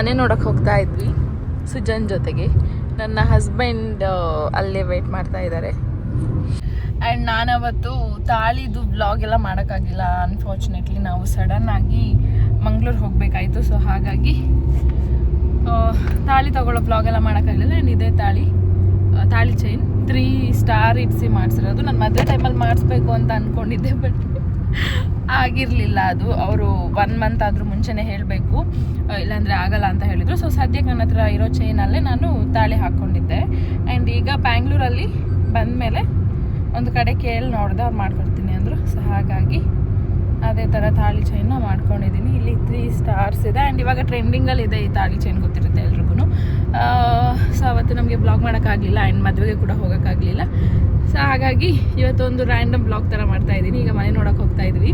ಮನೆ ನೋಡೋಕೆ ಹೋಗ್ತಾ ಇದ್ವಿ ಸುಜನ್ ಜೊತೆಗೆ. ನನ್ನ ಹಸ್ಬೆಂಡ್ ಅಲ್ಲೇ ವೆಯ್ಟ್ ಮಾಡ್ತಾ ಇದ್ದಾರೆ. ಆ್ಯಂಡ್ ನಾನವತ್ತು ತಾಳಿದು ವ್ಲಾಗ್ ಎಲ್ಲ ಮಾಡೋಕ್ಕಾಗಿಲ್ಲ. ಅನ್ಫಾರ್ಚುನೇಟ್ಲಿ ನಾವು ಸಡನ್ ಆಗಿ ಮಂಗ್ಳೂರು ಹೋಗಬೇಕಾಯಿತು. ಸೊ ಹಾಗಾಗಿ ತಾಳಿ ತಗೊಳ್ಳೋ ವ್ಲಾಗ್ ಎಲ್ಲ ಮಾಡೋಕ್ಕಾಗಲಿಲ್ಲ. ಆ್ಯಂಡ್ ಇದೇ ತಾಳಿ ಚೈನ್ 3 ಸ್ಟಾರ್ ಇಡಿಸಿ ಮಾಡಿಸಿರೋದು. ನಾನು ಮದುವೆ ಟೈಮಲ್ಲಿ ಮಾಡಿಸ್ಬೇಕು ಅಂತ ಅಂದ್ಕೊಂಡಿದ್ದೆ, ಬಟ್ ಆಗಿರಲಿಲ್ಲ. ಅದು ಅವರು 1 ಮಂತ್ ಆದರೂ ಮುಂಚೆನೇ ಹೇಳಬೇಕು, ಇಲ್ಲಾಂದರೆ ಆಗಲ್ಲ ಅಂತ ಹೇಳಿದರು. ಸೊ ಸದ್ಯಕ್ಕೆ ನನ್ನ ಹತ್ರ ಇರೋ ಚೈನಲ್ಲೇ ನಾನು ತಾಳಿ ಹಾಕ್ಕೊಂಡಿದ್ದೆ. ಆ್ಯಂಡ್ ಈಗ ಬ್ಯಾಂಗ್ಳೂರಲ್ಲಿ ಬಂದಮೇಲೆ ಒಂದು ಕಡೆ ಕೇಳಿ ನೋಡಿದೆ, ಅವ್ರು ಮಾಡ್ಕೊಡ್ತೀನಿ ಅಂದರು. ಸೊ ಹಾಗಾಗಿ ಅದೇ ಥರ ತಾಳಿ ಚೈನ್ನ ಮಾಡ್ಕೊಂಡಿದ್ದೀನಿ. ಇಲ್ಲಿ 3 ಸ್ಟಾರ್ಸ್ ಇದೆ. ಆ್ಯಂಡ್ ಇವಾಗ ಟ್ರೆಂಡಿಂಗಲ್ಲಿ ಇದೆ ಈ ತಾಳಿ ಚೈನ್, ಗೊತ್ತಿರುತ್ತೆ ಎಲ್ರಿಗೂ. ಸೊ ಅವತ್ತು ನಮಗೆ ಬ್ಲಾಗ್ ಮಾಡೋಕ್ಕಾಗಲಿಲ್ಲ, ಆ್ಯಂಡ್ ಮದುವೆಗೆ ಕೂಡ ಹೋಗೋಕ್ಕಾಗಲಿಲ್ಲ. ಸೊ ಹಾಗಾಗಿ ಇವತ್ತೊಂದು ರ್ಯಾಂಡಮ್ ಬ್ಲಾಗ್ ಥರ ಮಾಡ್ತಾಯಿದ್ದೀನಿ. ಈಗ ಮನೆ ನೋಡೋಕೆ ಹೋಗ್ತಾ ಇದ್ವಿ.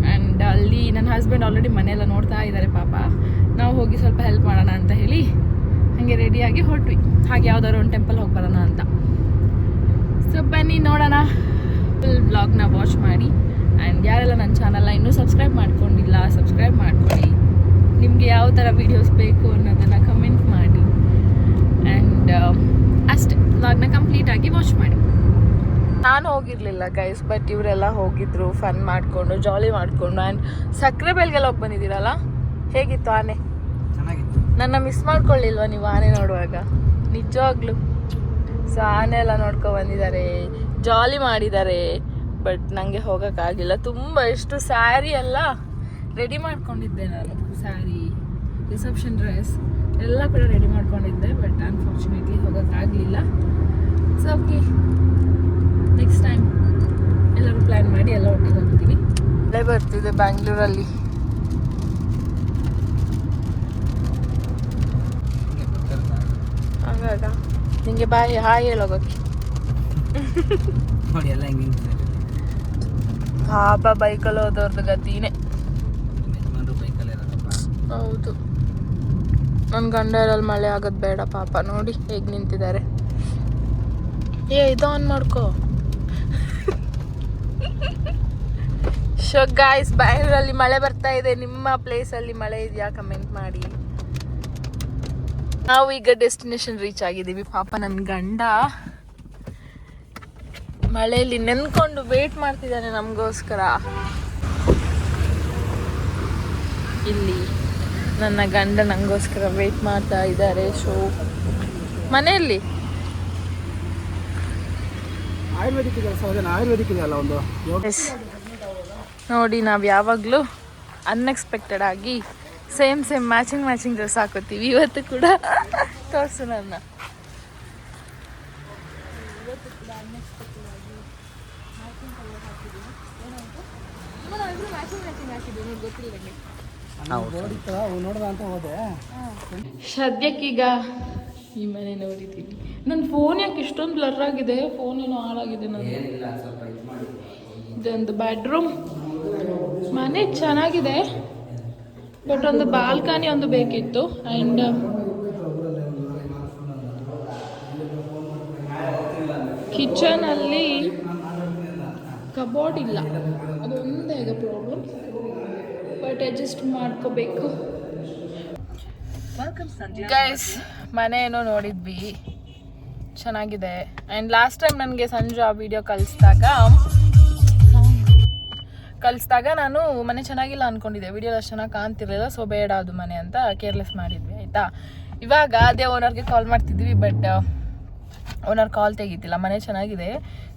ಆ್ಯಂಡ್ ಅಲ್ಲಿ ನನ್ನ ಹಸ್ಬೆಂಡ್ ಆಲ್ರೆಡಿ ಮನೆಯೆಲ್ಲ ನೋಡ್ತಾ ಇದ್ದಾರೆ ಪಾಪ. ನಾವು ಹೋಗಿ ಸ್ವಲ್ಪ ಹೆಲ್ಪ್ ಮಾಡೋಣ ಅಂತ ಹೇಳಿ ಹಾಗೆ ರೆಡಿಯಾಗಿ ಹೊರಟ್ವಿ. ಹಾಗೆ ಯಾವ್ದಾದ್ರು ಒಂದು ಟೆಂಪಲ್ ಹೋಗಿ ಬರೋಣ ಅಂತ. ಸೊ ಬನ್ನಿ ನೋಡೋಣ. ಫುಲ್ ಬ್ಲಾಗ್ನ ವಾಚ್ ಮಾಡಿ. ಆ್ಯಂಡ್ ಯಾರೆಲ್ಲ ನನ್ನ ಚಾನಲ್ನ ಇನ್ನೂ ಸಬ್ಸ್ಕ್ರೈಬ್ ಮಾಡ್ಕೊಂಡಿಲ್ಲ, ಸಬ್ಸ್ಕ್ರೈಬ್ ಮಾಡ್ಕೊಳ್ಳಿ. ನಿಮಗೆ ಯಾವ ಥರ ವೀಡಿಯೋಸ್ ಬೇಕು ಅನ್ನೋದನ್ನು ಕಮೆಂಟ್ ಮಾಡಿ. ಆ್ಯಂಡ್ ಅಷ್ಟೇ, ಬ್ಲಾಗ್ನ ಕಂಪ್ಲೀಟಾಗಿ ವಾಚ್ ಮಾಡಿ. ನಾನು ಹೋಗಿರಲಿಲ್ಲ ಗೈಸ್, ಬಟ್ ಇವರೆಲ್ಲ ಹೋಗಿದ್ರು. ಫನ್ ಮಾಡಿಕೊಂಡು ಜಾಲಿ ಮಾಡಿಕೊಂಡು. ಆ್ಯಂಡ್ ಸಕ್ಕರೆ ಬೆಲ್ಗೆಲ್ಲ ಹೋಗಿ ಬಂದಿದ್ದೀರಲ್ಲ, ಹೇಗಿತ್ತು ಆನೆ? ನನ್ನ ಮಿಸ್ ಮಾಡ್ಕೊಳ್ಳಿಲ್ವ ನೀವು ಆನೆ ನೋಡುವಾಗ? ನಿಜವಾಗ್ಲೂ. ಸೊ ಆನೆ ಎಲ್ಲ ನೋಡ್ಕೊಂಡು ಬಂದಿದ್ದಾರೆ, ಜಾಲಿ ಮಾಡಿದ್ದಾರೆ. ಬಟ್ ನನಗೆ ಹೋಗೋಕ್ಕಾಗಿಲ್ಲ. ತುಂಬ ಎಷ್ಟು ಸ್ಯಾರಿ ಎಲ್ಲ ರೆಡಿ ಮಾಡ್ಕೊಂಡಿದ್ದೆ ನಾನು. ಸ್ಯಾರಿ, ರಿಸೆಪ್ಷನ್ ಡ್ರೆಸ್ ಎಲ್ಲ ಕೂಡ ರೆಡಿ ಮಾಡ್ಕೊಂಡಿದ್ದೆ. ಬಟ್ ಅನ್ಫಾರ್ಚುನೇಟ್ಲಿ ಹೋಗೋಕ್ಕಾಗಲಿಲ್ಲ. ಸೊ ಓಕೆ, ನೆಕ್ಸ್ಟ್ ಟೈಮ್ ಎಲ್ಲರೂ ಪ್ಲ್ಯಾನ್ ಮಾಡಿ ಎಲ್ಲ ಒಟ್ಟಿಗೆ ಹೋಗ್ತೀವಿ. ಮಳೆ ಬರ್ತಿದೆ ಬ್ಯಾಂಗ್ಳೂರಲ್ಲಿ. ಆಗಾಗ ನಿಂಗೆ ಬಾಯ್ ಹಾಯ್ ಹೇಳೋಗೋಕ್ಕೆ ಪಾಪ ಬೈಕಲ್ಲಿ ಹೋದವ್ರದ್ದು ಗತಿನೇ. ಹೌದು, ನನ್ನ ಗಂಡ ಇರಲ್ಲಿ ಮಳೆ ಆಗೋದು ಬೇಡ ಪಾಪ. ನೋಡಿ ಹೇಗೆ ನಿಂತಿದ್ದಾರೆ. ಇದು ಆನ್ ಮಾಡ್ಕೋ. ಶೋ ಗಾಯ್ಸ್, ಬ್ಯಾಂಗ್ಳೂರಲ್ಲಿ ಮಳೆ ಬರ್ತಾ ಇದೆ. ನಿಮ್ಮ ಪ್ಲೇಸಲ್ಲಿ ಮಳೆ ಇದೆಯಾ? ಕಮೆಂಟ್ ಮಾಡಿ. ನಾವು ಈಗ ಡೆಸ್ಟಿನೇಷನ್ ರೀಚ್ ಆಗಿದ್ದೀವಿ. ಪಾಪ ನನ್ನ ಗಂಡ ಮಳೆಯಲ್ಲಿ ನೆನ್ಕೊಂಡು ವೇಟ್ ಮಾಡ್ತಿದ್ದಾನೆ ನಮಗೋಸ್ಕರ. ಇಲ್ಲಿ ನನ್ನ ಗಂಡ ನನಗೋಸ್ಕರ ವೇಟ್ ಮಾಡ್ತಾ ಇದ್ದಾರೆ. ಶೋ ಮನೆಯಲ್ಲಿ ನೋಡಿ, ನಾವು ಯಾವಾಗಲೂ ಅನ್ಎಕ್ಸ್ಪೆಕ್ಟೆಡ್ ಆಗಿ ಸೇಮ್ ಮ್ಯಾಚಿಂಗ್ ಡ್ರೆಸ್ ಹಾಕೋತೀವಿ. ಇವತ್ತು ಕೂಡ ತೋರಿಸು ನನ್ನ. ಇವತ್ತು ಕೂಡ ಅನ್ಎಕ್ಸ್ಪೆಕ್ಟೆಡ್ ಆಗಿ ಮ್ಯಾಚಿಂಗ್ ಹಾಕಿದ್ದೀವಿ. ಗೊತ್ತಿಲ್ಲ ನೋಡ್ದ ಅಂತ ಹೋದೆ. ಸದ್ಯಕ್ಕೀಗ ಈ ಮನೆ ನೋಡಿದ್ದೀನಿ. ನನ್ನ ಫೋನ್ ಯಾಕೆ ಇಷ್ಟೊಂದು ಬ್ಲರ್ ಆಗಿದೆ? ಫೋನ್ ಏನೋ ಹಾಳಾಗಿದೆ ನಾನು. ಇದೊಂದು ಬೆಡ್ರೂಮ್. ಮನೆ ಚೆನ್ನಾಗಿದೆ, ಬಟ್ ಒಂದು ಬಾಲ್ಕನಿ ಒಂದು ಬೇಕಿತ್ತು. ಆ್ಯಂಡ್ ಕಿಚನಲ್ಲಿ ಕಬೋರ್ಡ್ ಇಲ್ಲ, ಅದೊಂದೇ ಈಗ ಪ್ರಾಬ್ಲಮ್. ಬಟ್ ಅಡ್ಜಸ್ಟ್ ಮಾಡ್ಕೋಬೇಕು. ಗೈಸ್, ಮನೆ ಏನೋ ನೋಡಿದ್ವಿ, ಚೆನ್ನಾಗಿದೆ. ಆ್ಯಂಡ್ ಲಾಸ್ಟ್ ಟೈಮ್ ನನಗೆ ಸಂಜು ಆ ವಿಡಿಯೋ ಕಳಿಸಿದಾಗ ನಾನು ಮನೆ ಚೆನ್ನಾಗಿಲ್ಲ ಅಂದ್ಕೊಂಡಿದ್ದೆ. ವಿಡಿಯೋ ಅಷ್ಟು ಚೆನ್ನಾಗಿ ಕಾಣ್ತಿರಲಿಲ್ಲ. ಸೊ ಬೇಡ ಅದು ಮನೆ ಅಂತ ಕೇರ್ಲೆಸ್ ಮಾಡಿದ್ವಿ, ಆಯಿತಾ. ಇವಾಗ ಅದೇ ಓನರ್ಗೆ ಕಾಲ್ ಮಾಡ್ತಿದ್ವಿ, ಬಟ್ ಓನರ್ ಕಾಲ್ ತೆಗಿತಿಲ್ಲ. ಮನೆ ಚೆನ್ನಾಗಿದೆ,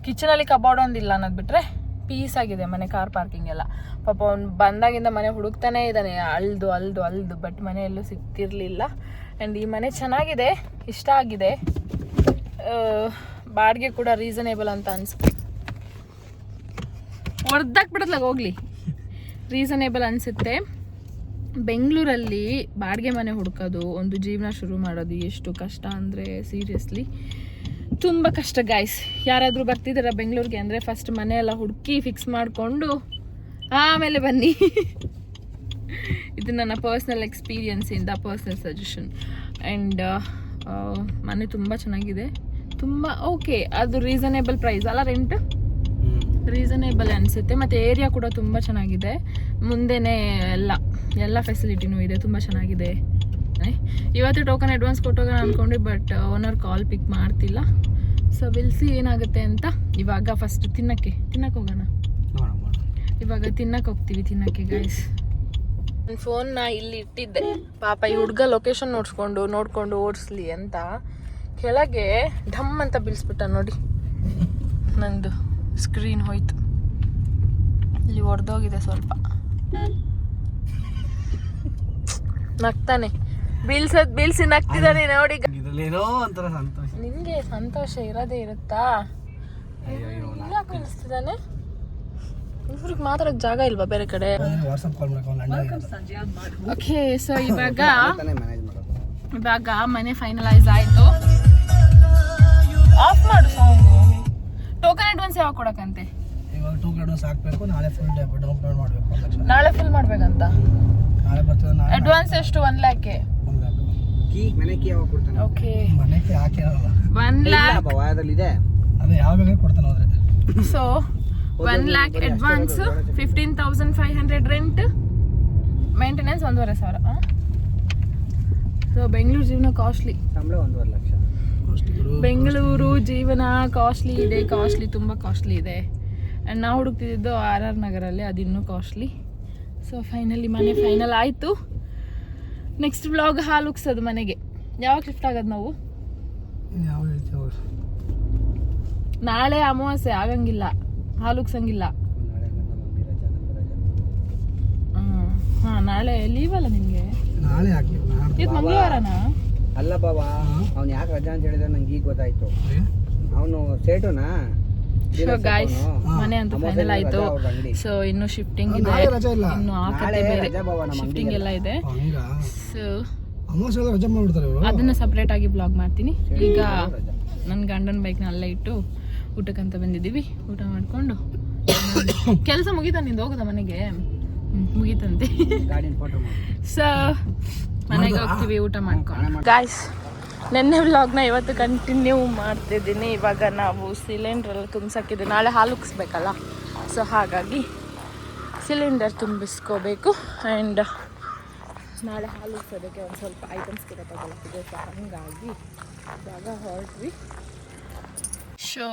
ಕಿಚನಲ್ಲಿ ಕಬೋರ್ಡ್ ಒಂದಿಲ್ಲ ಅನ್ನೋದು ಬಿಟ್ಟರೆ ಪೀಸ್ ಆಗಿದೆ ಮನೆ. ಕಾರ್ ಪಾರ್ಕಿಂಗ್ ಎಲ್ಲ ಪಾಪ ಅವ್ನು ಬಂದಾಗಿಂದ ಮನೆ ಹುಡುಕ್ತಾನೇ ಇದ್ದಾನೆ, ಅಲ್ದು. ಬಟ್ ಮನೆಯಲ್ಲೂ ಸಿಗ್ತಿರ್ಲಿಲ್ಲ. ಆ್ಯಂಡ್ ಈ ಮನೆ ಚೆನ್ನಾಗಿದೆ, ಇಷ್ಟ ಆಗಿದೆ. ಬಾಡಿಗೆ ಕೂಡ ರೀಸನೇಬಲ್ ಅಂತ ಅನ್ಸುತ್ತೆ. ಹೊಡೆದಾಕ್ಬಿಡತ್ಲಾಗ ಹೋಗ್ಲಿ, ರೀಸನೇಬಲ್ ಅನಿಸುತ್ತೆ. ಬೆಂಗಳೂರಲ್ಲಿ ಬಾಡಿಗೆ ಮನೆ ಹುಡುಕೋದು, ಒಂದು ಜೀವನ ಶುರು ಮಾಡೋದು ಎಷ್ಟು ಕಷ್ಟ ಅಂದರೆ ಸೀರಿಯಸ್ಲಿ ತುಂಬ ಕಷ್ಟ ಗೈಸ್. ಯಾರಾದರೂ ಬರ್ತಿದ್ದೀರಾ ಬೆಂಗಳೂರಿಗೆ ಅಂದರೆ ಫಸ್ಟ್ ಮನೆಯೆಲ್ಲ ಹುಡುಕಿ ಫಿಕ್ಸ್ ಮಾಡಿಕೊಂಡು ಆಮೇಲೆ ಬನ್ನಿ. ಇದು ನನ್ನ ಪರ್ಸ್ನಲ್ ಎಕ್ಸ್ಪೀರಿಯನ್ಸಿಂದ ಪರ್ಸ್ನಲ್ ಸಜೆಷನ್. ಆ್ಯಂಡ್ ಮನೆ ತುಂಬ ಚೆನ್ನಾಗಿದೆ, ತುಂಬ ಓಕೆ. ಅದು ರೀಸನೇಬಲ್ ಪ್ರೈಸ್ ಅಲ್ಲ, ರೆಂಟ್ ರೀಸನೇಬಲ್ ಅನಿಸುತ್ತೆ. ಮತ್ತು ಏರಿಯಾ ಕೂಡ ತುಂಬ ಚೆನ್ನಾಗಿದೆ. ಮುಂದೆನೇ ಎಲ್ಲ ಫೆಸಿಲಿಟಿನೂ ಇದೆ, ತುಂಬ ಚೆನ್ನಾಗಿದೆ. ಇವತ್ತು ಟೋಕನ್ ಅಡ್ವಾನ್ಸ್ ಕೊಟ್ಟೋಗೋಣ ಅಂದ್ಕೊಂಡ್ವಿ, ಬಟ್ ಓನರ್ ಕಾಲ್ ಪಿಕ್ ಮಾಡ್ತಿಲ್ಲ. ಸೊ ವಿಲ್ಸಿ ಏನಾಗುತ್ತೆ ಅಂತ. ಇವಾಗ ಫಸ್ಟ್ ತಿನ್ನಕ್ಕೆ ಹೋಗೋಣ. ಇವಾಗ ತಿನ್ನಕ್ಕೆ ಹೋಗ್ತೀವಿ, ತಿನ್ನಕ್ಕೆ ಗೈಸ್. ನನ್ನ ಫೋನ್ನ ಇಲ್ಲಿ ಇಟ್ಟಿದ್ದೆ, ಪಾಪ ಈ ಹುಡುಗ ಲೊಕೇಶನ್ ನೋಡ್ಕೊಂಡು ಓಡಿಸ್ಲಿ ಅಂತ ಕೆಳಗೆ ಢಮ್ ಅಂತ ಬೀಳಿಸ್ಬಿಟ್ಟ ನೋಡಿ. ನಂದು ಸ್ಕ್ರೀನ್ ಹೋಯ್ತು, ಇಲ್ಲಿ ಒಡೆದೋಗಿದೆ ಸ್ವಲ್ಪ. ನಗ್ತಾನೆ, ಬೀಳ್ಸಿ ನಗ್ತಿದ್ದಾನೆ ನೋಡಿ. ನಿನ್ಗೆ ಸಂತೋಷ ಇರೋದೇ ಇರುತ್ತಾ? ಯಾಕೆ ಬೀಳಿಸ್ತಿದ್ದಾನೆ? ಇವ್ರಿಗೆ ಮಾತಾಡೋಕೆ ಜಾಗ ಇಲ್ವಾ ಬೇರೆ ಕಡೆ? ಓಕೆ, ಸೊ ಇವಾಗ ಮನೆ ಫೈನಲೈಸ್ ಆಯ್ತು. ಆಫ್ ಮಾಡು ಸಾಂಗು. ಟೋಕನ್ ಅಡ್ವಾನ್ಸ್ ಯಾವಾಗ ಕೊಡಕಂತೆ? ಇವಾಗ ಟೋಕನ್ ಅಡ್ವಾನ್ಸ್ ಹಾಕಬೇಕು, ನಾಳೆ ಫುಲ್ ಡೇ ಡೌನ್ ಪೇಮೆಂಟ್ ಮಾಡಬೇಕು. ನಾಳೆ ಫುಲ್ ಮಾಡ್ಬೇಕಂತ. ನಾಳೆ ಬರ್ತೀವಿ. ಅಡ್ವಾನ್ಸ್ ಎಷ್ಟು? 1 lakhಕ್ಕೆ ಕೀ ಮನೆ ಕೀ ಯಾವಾಗ ಕೊಡ್ತಾನೆ? ಓಕೆ, ಮನೆ ಕೀ ಹಾಕಿರಲ್ಲ. 1 lakh ಬಾಯದಲ್ಲಿ ಇದೆ, ಅದೇ ಯಾವ ಬೇಕಾದ್ರೆ ಕೊಡ್ತಾನೆ ಹೋದ್ರೆ. So 1 lakh advance, 15,500 rent, maintenance 1,500. So Bengaluru ಜೀವನ ಕಾಸ್ಟ್ಲಿ. ಸಂಬಳ 1.5 ಲಕ್ಷ. ಬೆಂಗಳೂರು ಜೀವನ ಕಾಸ್ಟ್ಲಿ ಇದೆ, ತುಂಬ ಕಾಸ್ಟ್ಲಿ ಇದೆ. ಆ್ಯಂಡ್ ನಾವು ಹುಡುಕ್ತಿದ್ದು RR ನಗರಲ್ಲಿ, ಅದು ಇನ್ನೂ ಕಾಸ್ಟ್ಲಿ. ಸೊ ಫೈನಲಿ ಮನೆ ಫೈನಲ್ ಆಯಿತು. ನೆಕ್ಸ್ಟ್ ವ್ಲಾಗ್ ಹಾಲು ಉಗ್ಸೋದು ಮನೆಗೆ. ಯಾವಾಗ ಶಿಫ್ಟ್ ಆಗೋದು ನಾವು? ನಾಳೆ ಅಮಾವಾಸ್ಯೆ, ಆಗಂಗಿಲ್ಲ, ಹಾಲು ಉಗ್ಸಂಗಿಲ್ಲ. ಹಾಂ, ನಾಳೆ ಲೀವ್ ಅಲ್ಲ ನಿಮಗೆ? ನಾಳೆ ಇದು ಮಂಗಳವಾರನಾ? ಅಲ್ಲ ಬಾಬಾ, ಅವ್ನು ಯಾಕೆ ರಜಾ ಅಂತ ಹೇಳಿದ್ರೆ ನಂಗೆ ಈಗ ಗೊತ್ತಾಯ್ತು. ಅವನು ಸೇಟುನಾ. ಸೊ ಗೈಸ್, ಮನೆ ಅಂತೂ ಫೈನಲ್ ಆಯ್ತು. ಸೊ ಇನ್ನು ಶಿಫ್ಟಿಂಗ್ ಇದೆ, ಇನ್ನು ಆಕತೆ ಬೇರೆ ಶಿಫ್ಟಿಂಗ್ ಎಲ್ಲ ಇದೆ. ಸೊ ಅದನ್ನ ಸಪ್ರೇಟ್ ಆಗಿ ಬ್ಲಾಗ್ ಮಾಡ್ತೀನಿ. ಈಗ ನನ್ನ ಗಂಡನ ಬೈಕ್ನ ಅಲ್ಲೇ ಇಟ್ಟು ಊಟಕ್ಕಂತ ಬಂದಿದ್ದೀವಿ. ಊಟ ಮಾಡ್ಕೊಂಡು ಕೆಲಸ ಮುಗೀತಾ? ನಿಂದು ಹೋಗುದ ಮನೆಗೆ? ಮುಗೀತಂತೆ. ಸೊ ಮನೆಗೆ ಹೋಗ್ತೀವಿ ಊಟ ಮಾಡ್ಕೊಂಡು. ಗಾಯ್ಸ್, ನೆನ್ನೆ ವ್ಲಾಗ್ನ ಇವತ್ತು ಕಂಟಿನ್ಯೂ ಮಾಡ್ತಿದ್ದೀನಿ. ಇವಾಗ ನಾವು ಸಿಲಿಂಡ್ರೆಲ್ಲ ತುಂಬಿಸೋಕ್ಕಿದೆ, ನಾಳೆ ಹಾಲು ಉಗ್ಸ್ಬೇಕಲ್ಲ. ಸೊ ಹಾಗಾಗಿ ಸಿಲಿಂಡರ್ ತುಂಬಿಸ್ಕೋಬೇಕು. ಆ್ಯಂಡ್ ನಾಳೆ ಹಾಲು ಉಗ್ಸೋದಕ್ಕೆ ಒಂದು ಸ್ವಲ್ಪ ಐಟಮ್ಸ್ ಕೂಡ ತಗೊಳಕ್ಕಿದೆ. ಸೊ ಹಾಗಾಗಿ ಇವಾಗ ಹೊರಟ್ವಿ. ಶೋ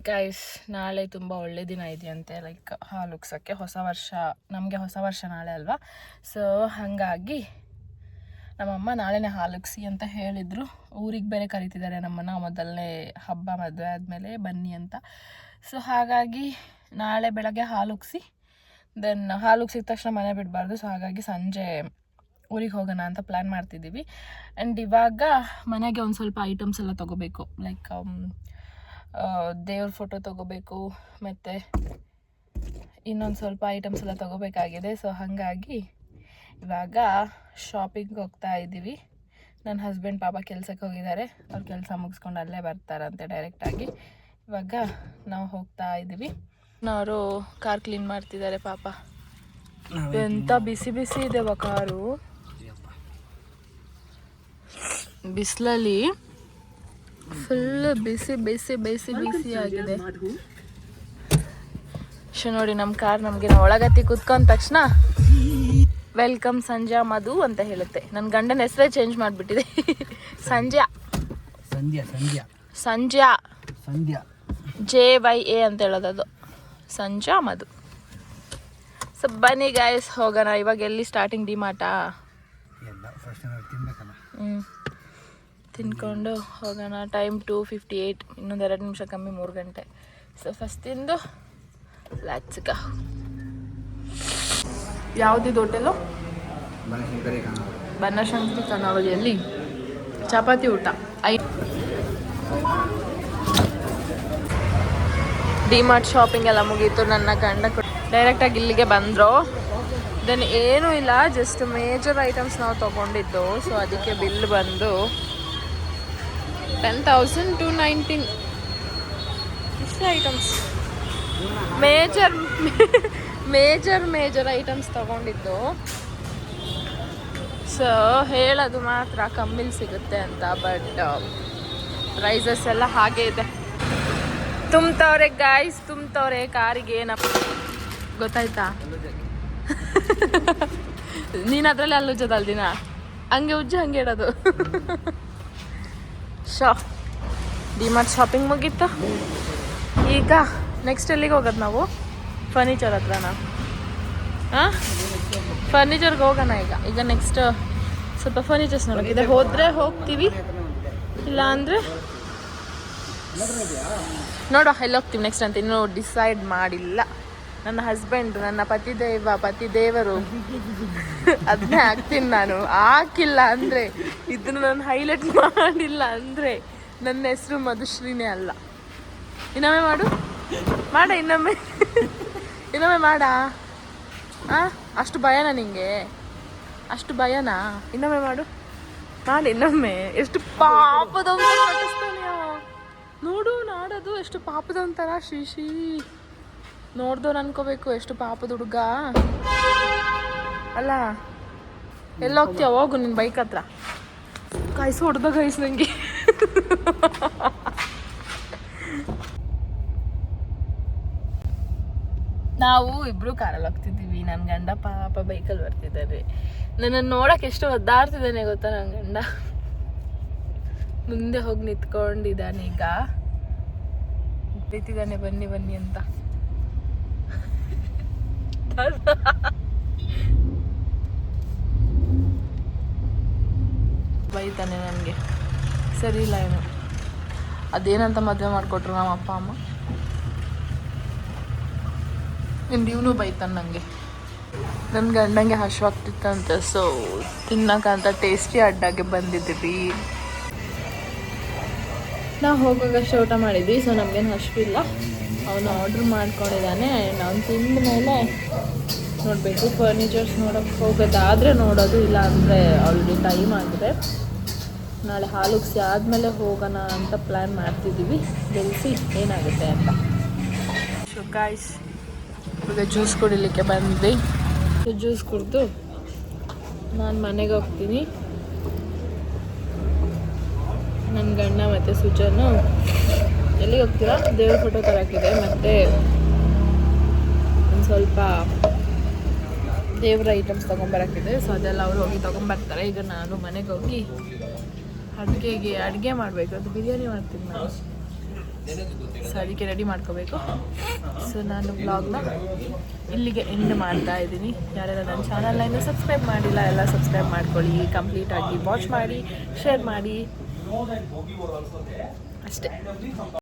ಗೈಸ್, ನಾಳೆ ತುಂಬ ಒಳ್ಳೆ ದಿನ ಇದೆಯಂತೆ, ಲೈಕ್ ಹಾಲು ಉಗ್ಸೋಕ್ಕೆ. ಹೊಸ ವರ್ಷ, ನಮಗೆ ಹೊಸ ವರ್ಷ ನಾಳೆ ಅಲ್ವಾ. ಸೊ ಹಾಗಾಗಿ ನಮ್ಮಮ್ಮ ನಾಳೆನೇ ಹಾಲು ಉಗ್ಸಿ ಅಂತ ಹೇಳಿದರು. ಊರಿಗೆ ಬೇರೆ ಕರಿತಿದ್ದಾರೆ ನಮ್ಮನ್ನು, ಮೊದಲನೇ ಹಬ್ಬ ಮದುವೆ ಆದಮೇಲೆ ಬನ್ನಿ ಅಂತ. ಸೊ ಹಾಗಾಗಿ ನಾಳೆ ಬೆಳಗ್ಗೆ ಹಾಲು ಉಗ್ಸಿ, ದೆನ್ ಹಾಲು ಉಗ್ಸಿದ ತಕ್ಷಣ ಮನೆ ಬಿಡಬಾರ್ದು. ಸೊ ಹಾಗಾಗಿ ಸಂಜೆ ಊರಿಗೆ ಹೋಗೋಣ ಅಂತ ಪ್ಲ್ಯಾನ್ ಮಾಡ್ತಿದ್ದೀವಿ. ಆ್ಯಂಡ್ ಇವಾಗ ಮನೆಗೆ ಒಂದು ಸ್ವಲ್ಪ ಐಟಮ್ಸ್ ಎಲ್ಲ ತೊಗೋಬೇಕು, ಲೈಕ್ ದೇವ್ರ ಫೋಟೋ ತೊಗೋಬೇಕು, ಮತ್ತು ಇನ್ನೊಂದು ಸ್ವಲ್ಪ ಐಟಮ್ಸ್ ಎಲ್ಲ ತೊಗೋಬೇಕಾಗಿದೆ. ಸೊ ಹಾಗಾಗಿ ಇವಾಗ ಶಾಪಿಂಗ್ ಹೋಗ್ತಾ ಇದ್ದೀವಿ. ನನ್ನ ಹಸ್ಬೆಂಡ್ ಪಾಪ ಕೆಲಸಕ್ಕೆ ಹೋಗಿದ್ದಾರೆ, ಅವ್ರು ಕೆಲಸ ಮುಗಿಸ್ಕೊಂಡು ಅಲ್ಲೇ ಬರ್ತಾರಂತೆ ಡೈರೆಕ್ಟಾಗಿ. ಇವಾಗ ನಾವು ಹೋಗ್ತಾ ಇದ್ದೀವಿ. ಅವರು ಕಾರ್ ಕ್ಲೀನ್ ಮಾಡ್ತಿದ್ದಾರೆ ಪಾಪ. ಎಂಥ ಬಿಸಿ ಬಿಸಿ ಇದೆವ ಕಾರು, ಬಿಸಿಲಲ್ಲಿ ಫುಲ್ ಬಿಸಿ ಬಿಸಿ ಬಿಸಿ ಬಿಸಿ ಆಗಿದೆ. ನೋಡಿ ನಮ್ಮ ಕಾರ್ ನಮಗೆ, ನಾವು ಒಳಗತ್ತಿ ಕುತ್ಕೊಂಡ ತಕ್ಷಣ ವೆಲ್ಕಮ್ ಸಂಜಾ ಮಧು ಅಂತ ಹೇಳುತ್ತೆ. ನನ್ನ ಗಂಡನ ಹೆಸರೇ ಚೇಂಜ್ ಮಾಡಿಬಿಟ್ಟಿದೆ. ಸಂಜಾ JYA ಅಂತ ಹೇಳೋದು, ಅದು ಸಂಜಾ ಮಧು. ಸೊ ಬನ್ನಿ ಗಾಯ್ಸ್, ಹೋಗೋಣ. ಇವಾಗ ಎಲ್ಲಿ ಸ್ಟಾರ್ಟಿಂಗ್? ಡಿಮಾರ್ಟಾ? ತಿನ್ಕೊಂಡು ಹೋಗೋಣ. ಟೈಮ್ 2:58, ಇನ್ನೊಂದು 2 ನಿಮಿಷ ಕಮ್ಮಿ, 3 ಗಂಟೆ. ಸೊ ಫಸ್ಟ್ ತಿಂದು ಲೆಟ್ಸ್ ಗೋ. ಯಾವುದಿದು ಹೋಟೆಲು? ಬನಶಂಕರಿ ಖಾನಾವಳಿಯಲ್ಲಿ ಚಪಾತಿ ಊಟ. ಡಿಮಾರ್ಟ್ ಶಾಪಿಂಗ್ ಎಲ್ಲ ಮುಗೀತು. ನನ್ನ ಗಂಡ ಡೈರೆಕ್ಟಾಗಿ ಇಲ್ಲಿಗೆ ಬಂದರು. ದೆನ್ ಏನೂ ಇಲ್ಲ, ಜಸ್ಟ್ ಮೇಜರ್ ಐಟಮ್ಸ್ ನಾವು ತೊಗೊಂಡಿದ್ದು. ಸೊ ಅದಕ್ಕೆ ಬಿಲ್ ಬಂದು 10,219. ಇಷ್ಟೇ ಐಟಮ್ಸ್, ಮೇಜರ್ ಐಟಮ್ಸ್ ತೊಗೊಂಡಿದ್ದು. ಸೊ ಹೇಳೋದು ಮಾತ್ರ ಕಮ್ಮಿಲಿ ಸಿಗುತ್ತೆ ಅಂತ, ಬಟ್ ಪ್ರೈಸಸ್ ಎಲ್ಲ ಹಾಗೆ ಇದೆ. ತುಂಬ್ತವ್ರೆ ಗಾಯ್ಸ್, ತುಂಬ್ತವ್ರೆ ಕಾರಿಗೆ. ಏನಪ್ಪ ಗೊತ್ತಾಯ್ತಾ? ನೀನು ಅದರಲ್ಲಿ ಅಲ್ಲುಜ್ಜದಲ್ಲ ದಿನ. ಹಂಗೆ ಉಜ್ಜಿ ಹಂಗೆ ಇಡೋದು. ಡಿಮಾರ್ಟ್ ಶಾಪಿಂಗ್ ಮುಗೀತು. ಈಗ ನೆಕ್ಸ್ಟ್ ಎಲ್ಲಿಗೆ ಹೋಗೋದು ನಾವು? ಫರ್ನಿಚರ್ ಹತ್ರನಾ? ಹಾಂ, ಫರ್ನಿಚರ್ಗೆ ಹೋಗೋಣ ಈಗ ನೆಕ್ಸ್ಟ್ ಸ್ವಲ್ಪ ಫರ್ನಿಚರ್ಸ್ ನೋಡೋಕ್ಕಿದೆ. ಹೋದರೆ ಹೋಗ್ತೀವಿ, ಇಲ್ಲ ಅಂದರೆ ನೋಡುವ ಎಲ್ಲಿ ಹೋಗ್ತೀವಿ ನೆಕ್ಸ್ಟ್ ಅಂತ ಇನ್ನೂ ಡಿಸೈಡ್ ಮಾಡಿಲ್ಲ. ನನ್ನ ಹಸ್ಬೆಂಡ್, ನನ್ನ ಪತಿದೇವರು ಅದನ್ನೇ ಹಾಕ್ತೀನಿ ನಾನು. ಹಾಕಿಲ್ಲ ಅಂದರೆ, ಇದನ್ನು ನಾನು ಹೈಲೈಟ್ ಮಾಡಿಲ್ಲ ಅಂದರೆ ನನ್ನ ಹೆಸರು ಮಧುಶ್ರೀನೇ ಅಲ್ಲ. ಇನ್ನೊಮ್ಮೆ ಮಾಡ ಇನ್ನೊಮ್ಮೆ ಮಾಡಾ? ಅಷ್ಟು ಭಯನಾ ನಿಂಗೆ? ಅಷ್ಟು ಭಯನಾ? ಇನ್ನೊಮ್ಮೆ ಮಾಡಿ ಇನ್ನೊಮ್ಮೆ. ಎಷ್ಟು ಪಾಪದವಂತ ನಟಿಸ್ತಾನೆ ನೋಡು, ನಾಡೋದು ಎಷ್ಟು ಪಾಪದವಂತರ. ಶ್ರೀ ನೋಡ್ದವ್ರು ಅನ್ಕೋಬೇಕು ಎಷ್ಟು ಪಾಪದ ಹುಡುಗ ಅಲ್ಲ. ಎಲ್ಲ ಹೋಗ್ತೀಯ? ಹೋಗು ನಿನ್ನ ಬೈಕ್ ಹತ್ರ. ಕಾಯಿಸು ಹೊಡೆದ ಕಾಯಿಸು ನನಗೆ. ನಾವು ಇಬ್ರು ಕಾರಲ್ಲಿ ಹೋಗ್ತಿದ್ದೀವಿ. ನನ್ನ ಗಂಡ ಪಾಪ ಬೈಕಲ್ಲಿ ಬರ್ತಿದ್ದಾರೆ. ನನ್ನನ್ನು ನೋಡಕ್ಕೆ ಎಷ್ಟು ಒದ್ದಾಡ್ತಿದ್ದಾನೆ ಗೊತ್ತಾ ನನ್ನ ಗಂಡ. ಮುಂದೆ ಹೋಗಿ ನಿಂತ್ಕೊಂಡಿದ್ದಾನೆ. ಈಗ ನಿಂತಿದ್ದಾನೆ ಬನ್ನಿ ಬನ್ನಿ ಅಂತ. ಬೈತಾನೆ ನನಗೆ. ಸರಿ ಇಲ್ಲ ಏನು, ಅದೇನಂತ ಮದುವೆ ಮಾಡಿಕೊಟ್ರು ನಮ್ಮ ಅಪ್ಪ ಅಮ್ಮ. ನಿಮ್ದು ಇವನು ಬೈತಾನೆ ನನಗೆ. ನನ್ನ ಗಂಡಂಗೆ ಹಶ್ವಾಗ್ತಿತ್ತಂತೆ, ಸೊ ತಿನ್ನಕ್ಕಂತ ಟೇಸ್ಟಿ ಅಡ್ಡಾಗೆ ಬಂದಿದ್ದೀವಿ. ನಾವು ಹೋಗೋಗಷ್ಟು ಊಟ ಮಾಡಿದ್ವಿ, ಸೊ ನಮಗೇನು ಹಶ್ವಿಲ್ಲ. ಅವನು ಆರ್ಡ್ರ್ ಮಾಡ್ಕೊಂಡಿದ್ದಾನೆ. ನಾವು ತಿಂದ ಮೇಲೆ ನೋಡಬೇಕು. ಫರ್ನಿಚರ್ಸ್ ನೋಡೋಕ್ಕೆ ಹೋಗೋದಾದರೆ ನೋಡೋದು, ಇಲ್ಲ ಅಂದರೆ ಆಲ್ರೆಡಿ ಟೈಮ್ ಆಗಿದೆ. ನಾಳೆ ಹಾಲುಗ್ಸಿ ಆದಮೇಲೆ ಹೋಗೋಣ ಅಂತ ಪ್ಲ್ಯಾನ್ ಮಾಡ್ತಿದ್ದೀವಿ. ಗೆಲ್ಲಿಸಿ ಏನಾಗುತ್ತೆ ಅಂತ. ಸೊ ಗಾಯ್ಸ್, ಈಗ ಜ್ಯೂಸ್ ಕುಡಿಲಿಕ್ಕೆ ಬಂದ್ವಿ. ಜ್ಯೂಸ್ ಕುಡಿದು ನಾನು ಮನೆಗೆ ಹೋಗ್ತೀನಿ. ನನ್ನ ಗಂಡ ಮತ್ತು ಸುಜನು ಎಲ್ಲಿಗೆ ಹೋಗ್ತೀರಾ? ದೇವ್ರ ಫೋಟೋ ತರೋಕ್ಕಿದೆ, ಮತ್ತು ಒಂದು ಸ್ವಲ್ಪ ದೇವ್ರ ಐಟಮ್ಸ್ ತೊಗೊಂಬರೋಕ್ಕಿದೆ. ಸೊ ಅದೆಲ್ಲ ಅವ್ರು ಹೋಗಿ ತೊಗೊಂಬರ್ತಾರೆ. ಈಗ ನಾನು ಮನೆಗೆ ಹೋಗಿ ಅಡುಗೆ ಮಾಡಬೇಕು. ಅದು ಬಿರಿಯಾನಿ ಮಾಡ್ತೀನಿ ನಾನು. ಸೊ ಅದಕ್ಕೆ ರೆಡಿ ಮಾಡ್ಕೋಬೇಕು. ಸೊ ನಾನು ವ್ಲಾಗ್ನ ಇಲ್ಲಿಗೆ ಎಂಡ್ ಮಾಡ್ತಾ ಇದ್ದೀನಿ. ಯಾರೆಲ್ಲ ನನ್ನ ಚಾನಲ್ನ ಇನ್ನೂ ಸಬ್ಸ್ಕ್ರೈಬ್ ಮಾಡಿಲ್ಲ, ಎಲ್ಲ ಸಬ್ಸ್ಕ್ರೈಬ್ ಮಾಡ್ಕೊಳ್ಳಿ. ಕಂಪ್ಲೀಟಾಗಿ ವಾಚ್ ಮಾಡಿ, ಶೇರ್ ಮಾಡಿ ಅಷ್ಟೇ.